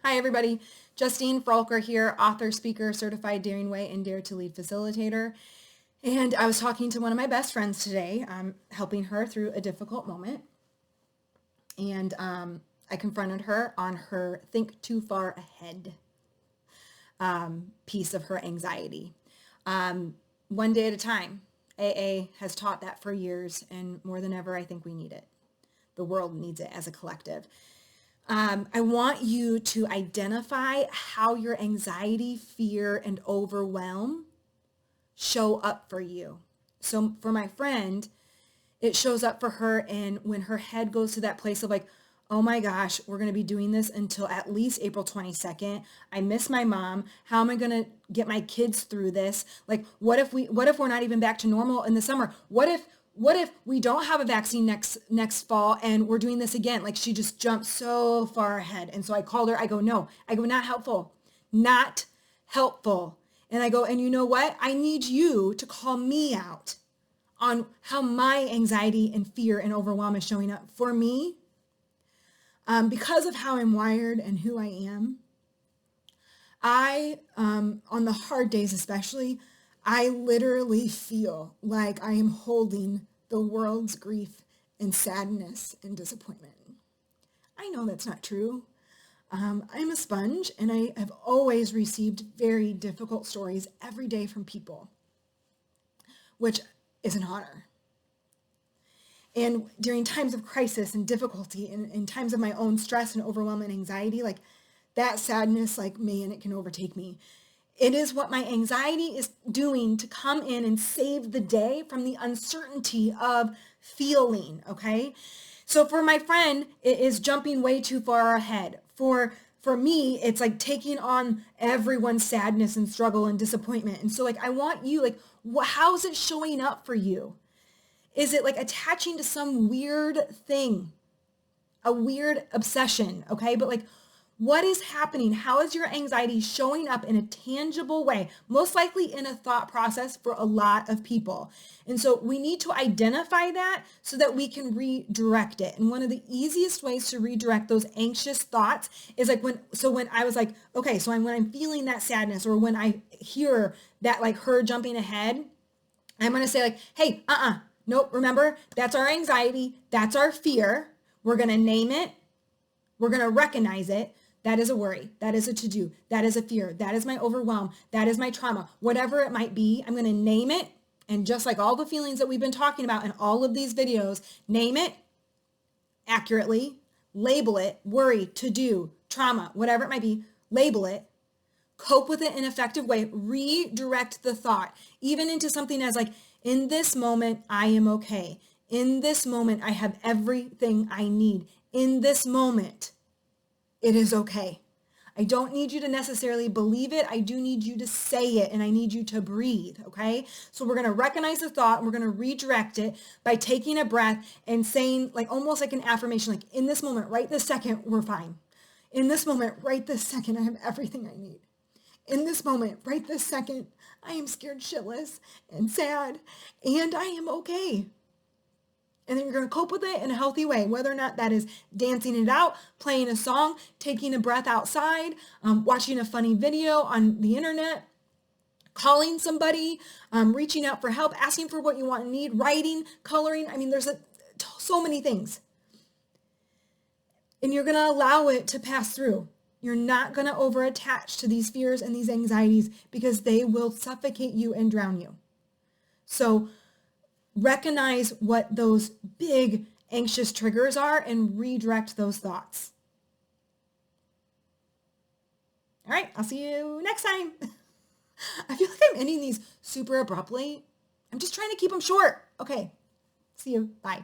Hi everybody, Justine Froelker here, author, speaker, certified Daring Way and Dare to Lead Facilitator. And I was talking to one of my best friends today, helping her through a difficult moment. And I confronted her on her think too far ahead piece of her anxiety. One day at a time. AA has taught that for years, and more than ever, I think we need it. The world needs it as a collective. I want you to identify how your anxiety, fear, and overwhelm show up for you. So for my friend, it shows up for her in when her head goes to that place of like, oh my gosh, we're going to be doing this until at least April 22nd. I miss my mom. How am I going to get my kids through this? Like, what if we're not even back to normal in the summer? What if we don't have a vaccine next fall and we're doing this again? Like, she just jumped so far ahead. And so I called her. I go, no. I go, not helpful. Not helpful. And I go, and you know what? I need you to call me out on how my anxiety and fear and overwhelm is showing up for me. Because of how I'm wired and who I am, on the hard days especially, I literally feel like I am holding the world's grief and sadness and disappointment. I know that's not true. I'm a sponge, and I have always received very difficult stories every day from people, which is an honor. And during times of crisis and difficulty and in times of my own stress and overwhelm and anxiety, like that sadness, like, man, it can overtake me. It is what my anxiety is doing to come in and save the day from the uncertainty of feeling, okay? So for my friend, it is jumping way too far ahead. For me, it's like taking on everyone's sadness and struggle and disappointment. And so like, I want you, like, how's it showing up for you? Is it like attaching to some weird thing, a weird obsession, okay? But like, what is happening? How is your anxiety showing up in a tangible way? Most likely in a thought process for a lot of people. And so we need to identify that so that we can redirect it. And one of the easiest ways to redirect those anxious thoughts is like when I was like, okay, so when I'm feeling that sadness, or when I hear that, like, her jumping ahead, I'm going to say like, hey, nope, remember, that's our anxiety. That's our fear. We're going to name it. We're going to recognize it. That is a worry. That is a to-do. That is a fear. That is my overwhelm. That is my trauma. Whatever it might be, I'm going to name it. And just like all the feelings that we've been talking about in all of these videos, name it accurately, label it, worry, to-do, trauma, whatever it might be, label it, cope with it in an effective way, redirect the thought, even into something as like, in this moment, I am okay. In this moment, I have everything I need. In this moment, it is okay. I don't need you to necessarily believe it. I do need you to say it, and I need you to breathe, okay? So we're going to recognize the thought, and we're going to redirect it by taking a breath and saying, like, almost like an affirmation, like, in this moment, right this second, we're fine. In this moment, right this second, I have everything I need. In this moment, right this second, I am scared shitless and sad, and I am okay. And then you're going to cope with it in a healthy way, whether or not that is dancing it out, playing a song, taking a breath outside, watching a funny video on the internet, calling somebody, reaching out for help, asking for what you want and need, writing, coloring. I mean, there's so many things. And you're going to allow it to pass through. You're not going to over-attach to these fears and these anxieties because they will suffocate you and drown you. So recognize what those big anxious triggers are and redirect those thoughts. All right, I'll see you next time. I feel like I'm ending these super abruptly. I'm just trying to keep them short. Okay, see you. Bye.